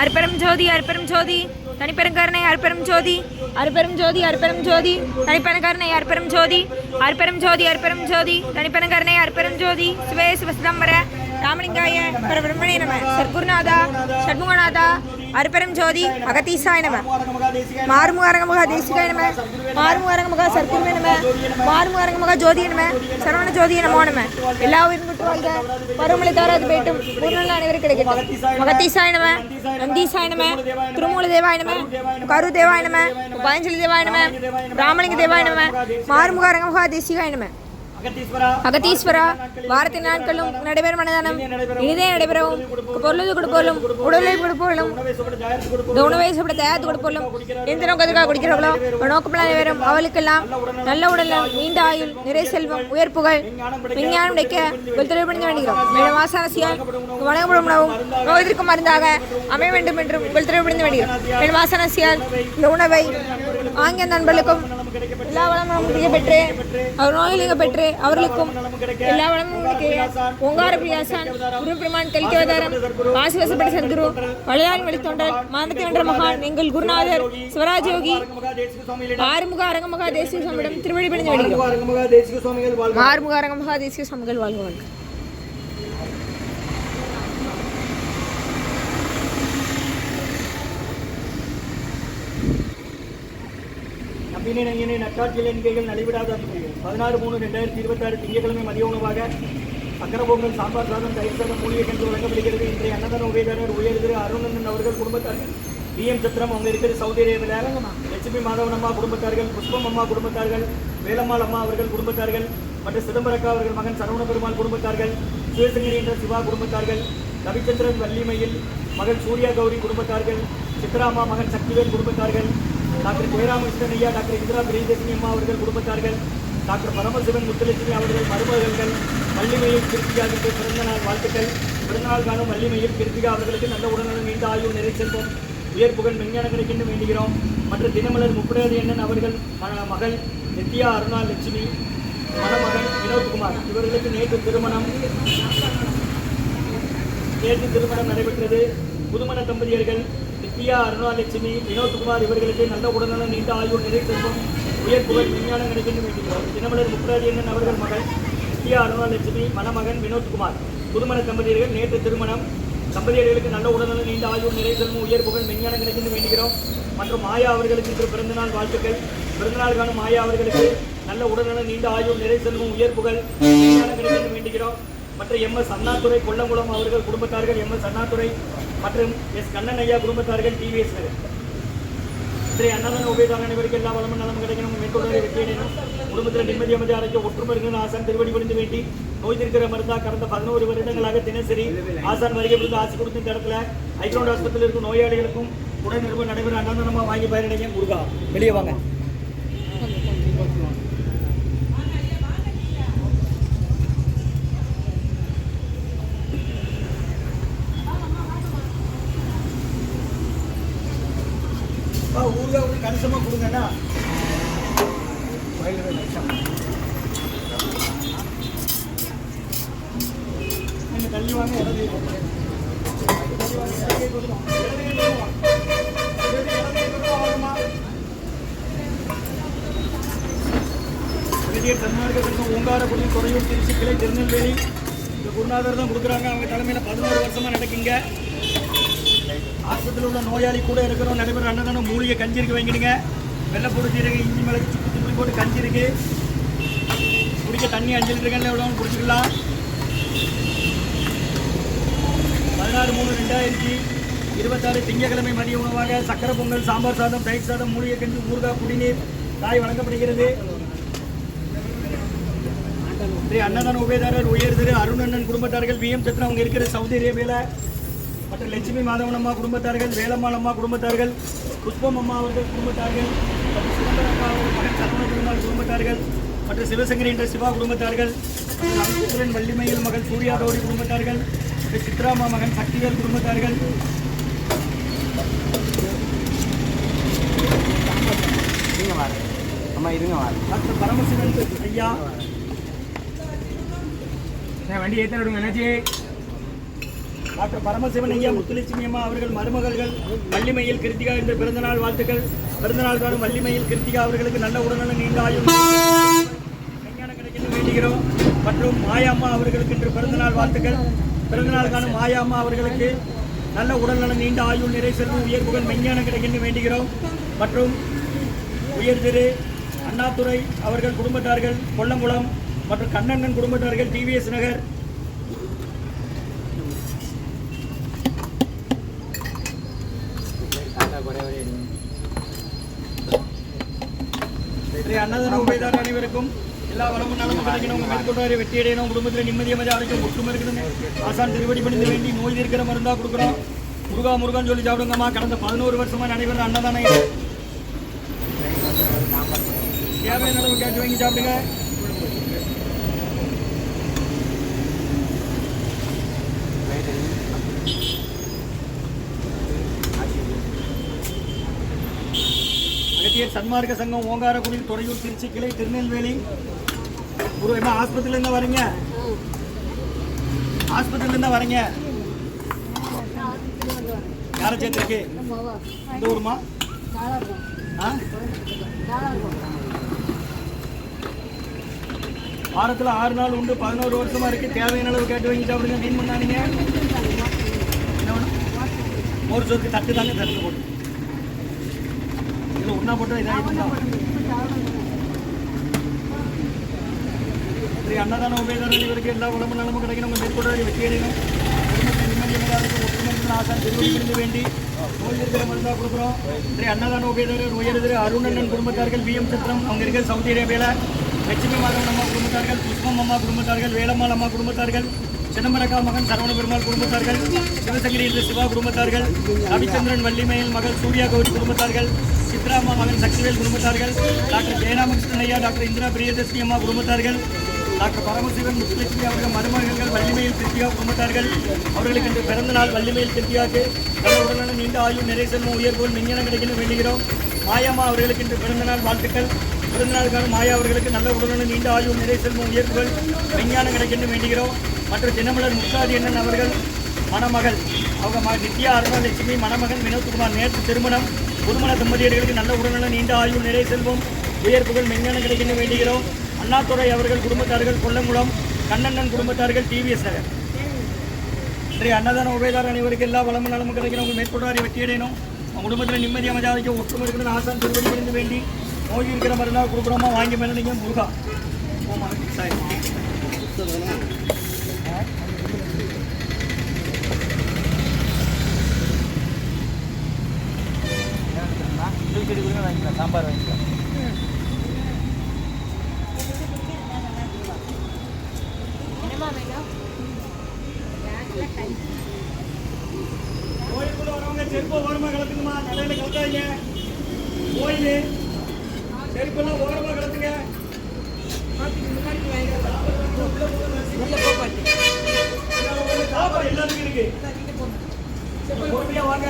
அருப்பெரும் ஜோதி அருப்பெரும் ஜோதி தனிப்பெருங்கருணை அருப்பெரும் ஜோதி அருப்பெரும் ஜோதி அருப்பெரும் ஜோதி தனிப்பெருங்கருணை அருப்பெரும் ஜோதி அருப்பெரும் ஜோதி அருப்பெரும் ஜோதி தனிப்பெருங்கருணை அருப்பெரும் ஜோதி சிவே சிவசிதம்பர ராமலிங்காய பரபிரம்மணே நம சர்க்குருநாதா ஷட்முகநாதா அருப்பெரும் ஜோதி அகதீசாய நம மாறுமுகரங்கமுக தேசிகாய நம மாறுமுகரங்கமுக சர்க்குருவே நம மாறுமுகரங்கமுக ஜோதிய நம சரவண ஜோதிய நமோ நம எல்லா உயிரும் குட்டு வாழ்க பருவமழை தாராது போயிட்டும் பூர்ணல் அனைவரும் கிடைக்கட்டும் மகதீசாய நம நந்தீசாய நம திருமூல தேவாய நம கரு தேவாய நம பதஞ்சலி தேவாய நம ராமலிங்க தேவாய நம மாறுமுகரங்கமுக தேசிகாய நம அகதீஸ்வரா வாரத்தின் நாட்களும் நடைபெறும் மனதானம் இனிதே நடைபெறவும் பொருளது கொடுப்போலும் உடலை கொடுப்போலும் உணவை சாப்பிட தயாரித்து கொடுப்போலும் எந்த நோக்கத்துக்காக குடிக்கிறவர்களோ நோக்கமில்ல அனைவரும் அவளுக்கெல்லாம் நல்ல உடலும் நீண்ட ஆயுள் நிறை செல்வம் உயர் புகழ் விஞ்ஞானம் உடைக்க வெல்தொழில்படுத்த வேண்டுகிறோம் மேலும் வாசனசியால் வழங்கப்படும் உணவும் நோய்க்கு மருந்தாக அமைய வேண்டும் என்றும் வெல்தொழில்படுத்த வேண்டுகிறோம் மேலும் வாசனசியால் இந்த உணவை ஆங்கிய நண்பர்களுக்கும் எல்லா வளமும் பெற்று அவர் நோயிலிங்க பெற்று அவர்களுக்கும் எல்லா வளமும் ஓங்கார பிரியாசான் குரு பிரமான் கலிக்கவதாரம் வாசிவசப்பட்ட சத்குரு வளையான் வழித்தொண்டர் மானத்தை வென்ற மகான் எங்கள் குருநாதர் சிவராஜ் யோகி ஆறுமுக அரங்கமகா தேசிக சுவாமியிடம் திருவடி பணிந்து வருகிறோம். ஆறுமுக அரங்கமகா தேசிக சுவாமிகள் வாழ்க. நம்பினை நட்டாட்சியில் எண்ணிக்கைகள் நடைபெறாத 16/3/2026 திங்கட்கிழமை மதிய உணவாக சக்கர பொங்கல் சாம்பார் சாதம் தயிர் சாதம் மூலிகை கன்று வழங்கப்படுகிறது. இன்றைய அன்னதான உபயதாரர் உயர் திரு அருணன் அவர்கள் குடும்பத்தார்கள், பிஎம் சத்திரம் அவங்க இருக்கிற சவுதி அரேபியாவில், லட்சுமி மாதவன் அம்மா குடும்பத்தார்கள், புஷ்பம் அம்மா குடும்பத்தார்கள், வேலம்மாள் அம்மா அவர்கள் குடும்பத்தார்கள் மற்றும் சிதம்பரக்கா அவர்கள் மகன் சரவண பெருமாள் குடும்பத்தார்கள், சிவசங்கரி என்ற சிவா குடும்பத்தார்கள், ரவிச்சந்திரன் வள்ளிமையில் மகன் சூர்யா கௌரி குடும்பத்தார்கள், சித்ராமா மகன் சக்திவேல் குடும்பத்தார்கள், டாக்டர் ஜெயராமகிருஷ்ணன் ஐயா, டாக்டர் இந்திரா பிரியதர்ஷினி அம்மா அவர்கள் குடும்பத்தார்கள், டாக்டர் பரமசிவன் முத்துலட்சுமி அவர்கள் மருமகள்கள், வள்ளிமையில் கிருத்திகாவிற்கு பிறந்த நாள் வாழ்த்துக்கள். பிறந்தநாள் காணும் வள்ளிமையில் கிருத்திகா அவர்களுக்கு நல்ல உடல்நலம் நீண்ட ஆயுள் நிறை செல்வம் உயர் புகழ் விஞ்ஞான கிடைக்கின்ற வேண்டுகிறோம். மற்ற தினமலர் முப்படையாதி அண்ணன் அவர்கள் மகள் நித்யா அருணா லட்சுமி, மணமகன் வினோத்குமார் இவர்களுக்கு நேற்று திருமணம் நடைபெற்றது. புதுமண தம்பதியர்கள் நித்யா அருணா லட்சுமி வினோத்குமார் இவர்களுக்கு நல்ல உடல்நலம் நீண்ட ஆயுள் நிறை செல்வம் உயர் புகழ் விஞ்ஞானம் கிடைக்கின்ற வேண்டுகிறோம். தினமலர் முப்படையாதி அண்ணன் அவர்கள் மகள் நித்யா அருணா லட்சுமி, மணமகன் வினோத்குமார் புதுமண தம்பதியர்கள் நேற்று திருமணம். தம்பதியர்களுக்கு நல்ல உடல்நலம் நீண்ட ஆயுள் நிறை செல்வம் உயர் புகழ் விஞ்ஞானம் கிடைக்கின்ற வேண்டுகிறோம். மற்றும் மாயா அவர்களுக்கு இன்று பிறந்தநாள் வாழ்த்துக்கள். பிறந்தநாள் காணும் மாயா அவர்களுக்கு நல்ல உடல்நலம் நீண்ட ஆயுள் நிறை செல்வம் உயர் புகழ் விஞ்ஞானம் கிடைக்கின்ற வேண்டுகிறோம். மற்ற எம்எஸ் அண்ணாதுரை கொல்லங்குளம் அவர்கள் குடும்பத்தார்கள், எம்எஸ் அண்ணாதுரை மற்றும் எஸ் கண்ணன் ஐயா குடும்பத்தார்கள், டிவிஎஸ் நகர். இன்றைய அன்னதான உபயதார அனைவருக்கு எல்லா வளமும் நலம் கிடைக்கணும், மேற்கொள்வதை வெற்றியடையணும், குடும்பத்தில் நிம்மதி அமைதி அடைக்க ஒற்றுமை ஆசான் திருவடி புரிந்து வேண்டி நோய் திருக்கிற மருந்தா கடந்த 11 வருடங்களாக தினசரி ஆசான் வருகை புரிந்து ஆசி கொடுத்த இந்த இடத்துல ஐக்ரௌண்ட் ஆஸ்பத்திரியில் இருக்கும் நோயாளிகளுக்கும் உடல் நிறுவனம் நடைபெற அன்னதானமாக வாங்கி பயனடைங்க. முருகா வெளியே வாங்க. ஊருகா கணிசமாக கொடுங்கண்ணா. நீங்கள் தள்ளி வாங்க. கர்நாடக ஓங்காரக்குடி துறையூர் திருச்சி கிளை திருநெல்வேலி இந்த குருநாதர் தான் கொடுக்குறாங்க. அவங்க தலைமையில் 11 வருஷமாக நடக்குங்க. ஆஸ்பத்திரியில் உள்ள நோயாளி கூட இருக்கிறோம். நடைபெற அன்னதானம் மூலிகை கஞ்சி இருக்கு வாங்கிடுங்க. வெள்ளைப்பூடு சீரக இஞ்சி மிளகு சுற்றி போட்டு கஞ்சி இருக்கு. குடிக்க தண்ணி 5 லிட்டர்கள் எவ்வளோ குடிச்சிக்கலாம். 16/3/2026 திங்கட்கிழமை மதிய உணவாக சக்கரை பொங்கல் சாம்பார் சாதம் தயிர் சாதம் மூலிகை கஞ்சி ஊறுகாய் குடிநீர் தாய் வழங்கப்படுகிறது. அன்னதான உபயதாரர் உயர் திரு அருணன் குடும்பத்தார்கள், பிஎம் சத்திரம் அவங்க இருக்கிற சவுதி அரேபியாவில், மற்ற லட்சுமி மாதவன் அம்மா குடும்பத்தார்கள், வேலம்மாள் அம்மா குடும்பத்தார்கள், புஷ்பம் அம்மா அவர்கள் குடும்பத்தார்கள், சிதம்பரம் அம்மா அவர்கள் மகன் சரவண பெருமாள் குடும்பத்தார்கள், மற்ற சிவசங்கரி என்ற சிவா குடும்பத்தார்கள், ரவிச்சந்திரன் வள்ளிமையில் மகள் சூர்யா கௌரி குடும்பத்தார்கள், சித்ராமா மகன் சக்திவேல் குடும்பத்தார்கள், டாக்டர் பரமசிவன் ஐயா வண்டி ஏற்ற விடுங்க. என்னாச்சு டாக்டர் பரமசிவன் ஐயா முத்துலட்சுமி அம்மா அவர்கள் மருமகள்கள் வள்ளிமயில் கிருத்திகா என்ற பிறந்தநாள் வாழ்த்துக்கள். பிறந்தநாள் காணும் வள்ளிமயில் கிருத்திகா அவர்களுக்கு நல்ல உடல்நலம் நீண்ட ஆயுள் விஞ்ஞானம் கிடைக்கணும் வேண்டுகிறோம். மற்றும் மாயாம்மா அவர்களுக்கு இன்று பிறந்தநாள் வாழ்த்துக்கள். பிறந்தநாள் காணும் மாயாம்மா அவர்களுக்கு நல்ல உடல்நலம் நீண்ட ஆயுள் நிறை செல்வம் உயர் புகழ் மெஞ்ஞானம் கிடைக்கணும் வேண்டுகிறோம். மற்றும் உயர் திரு அண்ணாதுரை அவர்கள் குடும்பத்தார்கள் கொல்லங்குளம் மற்றும் கண்ணண்ணன் குடும்பத்தார்கள் டிவிஎஸ் நகர் அன்னதான உபயதார அனைவருக்கும் எல்லா வளமும் நலமும் கிடைக்கணும். உங்க மேற்கொண்டாரு வெற்றி அடையணும். குடும்பத்தில் நிம்மதி அமைதி அடைக்கும் ஒற்றுமை இருக்கணும். ஆசான் திருவடி பணிந்து வேண்டி நோய் இருக்கிற மருந்தா கொடுக்குறோம். முருகா முருகான்னு சொல்லி சாப்பிடுங்கம்மா. கடந்த 11 வருஷமா நடைபெற அன்னதானம் தேவையான அளவு கேட்டு வாங்கி சாப்பிடுங்க. அகத்தியர் சன்மார்க்க சங்கம் ஓங்காரக்குடி துறையூர் திருச்சி கிளை திருநெல்வேலி. ஒரு என்ன ஆஸ்பத்திரியில இருந்தா வரீங்க? ஆஸ்பத்திரியில இருந்தா வரீங்க? யாரை சேர்த்துருக்கு? இந்த ஊருமா? வாரத்தில் 6 நாள் உண்டு. 11 வருஷமா இருக்கு. தேவையான அளவு கேட்டு வாங்கி சாப்பிடுங்க. மீன் பண்ணாதீங்க. மோர் சோறுக்கு தட்டு தாங்க தட்டு போட்டு இதில் ஒன்றா போட்டு இதாக அன்னதான உபயோகம் இவருக்கு எல்லா உடம்பு நலமும் கிடைக்கணும். உங்கள் மேற்கொண்டு வெற்றி அடையணும். குடும்பத்தை நிம்மதி ஒற்றுமை ஆசான் திருவடி வேண்டி நோய் இருக்கிற மருந்தாக கொடுக்குறோம். இன்றைய அன்னதான உபயோகர் உயர்திரு அருணண்ணன் குடும்பத்தார்கள் பிஎம் சித்திரம் அவங்க இருக்கிற சவுதி அரேபியாவில். லட்சுமி மாதவன் அம்மா குடும்பத்தார்கள், புஷ்பம் அம்மா குடும்பத்தார்கள், வேலம்மாள் அம்மா குடும்பத்தார்கள், சிதம்பரக்கா மகன் சரவண பெருமாள் குடும்பத்தார்கள், சிவசங்கரி என்ற சிவா குடும்பத்தார்கள், ரவிச்சந்திரன் வள்ளிமயில் மகள் சூர்யா கௌரி குடும்பத்தார்கள், சித்ராமா மகன் சக்திவேல் குடும்பத்தார்கள், டாக்டர் ஜெயராமகிருஷ்ணன் ஐயா, டாக்டர் இந்திரா பிரியதர்ஷினி அம்மா குடும்பத்தார்கள், டாக்டர் பரமசிவன் முத்துலட்சுமி அவர்கள் மருமகன்கள் வள்ளிமயில் கிருத்திகா குடும்பத்தார்கள். அவர்களுக்கு இன்று பிறந்த நாள் வள்ளிமயில் கிருத்திகாவுக்கு நல்ல உடல்நலம் நீண்ட ஆயுள் நிறை செல்வம் உயர்வோல் விஞ்ஞானம் கிடைக்கணும் வேண்டுகிறோம். மாயாமா அவர்களுக்கு இன்று பிறந்த நாள் வாழ்த்துக்கள். பிறந்தநாளுக்கான மாயா அவர்களுக்கு நல்ல உடல்நலம் நீண்ட ஆயுள் நிறை செல்வம் உயர்வுகள் விஞ்ஞானம் கிடைக்கணும் வேண்டுகிறோம். மற்றும் தினமலர் முக்தாதி அண்ணன் அவர்கள் மணமகள் அவங்க நித்யா அருணாலட்சுமி மணமகன் வினோத்குமார் நேற்று திருமணம். புதுமண தம்பதியர்களுக்கு நல்ல உடல்நலம் நீண்ட ஆயுள் நிறை செல்வம் உயர் புகழ் விஞ்ஞானம் கிடைக்கணும் வேண்டுகிறோம். அண்ணாதுரை அவர்கள் குடும்பத்தார்கள் கொல்லங்குளம், கண்ணண்ணன் குடும்பத்தார்கள் டிவிஎஸ் நகர். இன்றைய அன்னதான உபயதார அனைவருக்கு எல்லா வளமும் நலமும் கிடைக்கணும். உங்கள் மேற்கொண்டாரி வெற்றி அடையணும். உங்கள் குடும்பத்தில் நிம்மதி அமைதியாக ஒற்றுமை இருக்கிறது ஆசான் திருவடி இருந்து வேண்டி நோய் இருக்கிற மருந்தாக கொடுக்குறோமா வாங்கி மேலே நீங்கள் முருகா சாம்பார் வாங்கிக்கலாம். கோயிலுக்குள்ள வரவங்க செருப்பு ஓரமாக கலத்துக்குமா, தலையில கலத்தாங்க. கோயில் செருப்பெல்லாம் ஓரமாக கலத்துங்க. சாப்பாடு எல்லாத்துக்கும் இருக்கு. பொறுமையா வாங்க.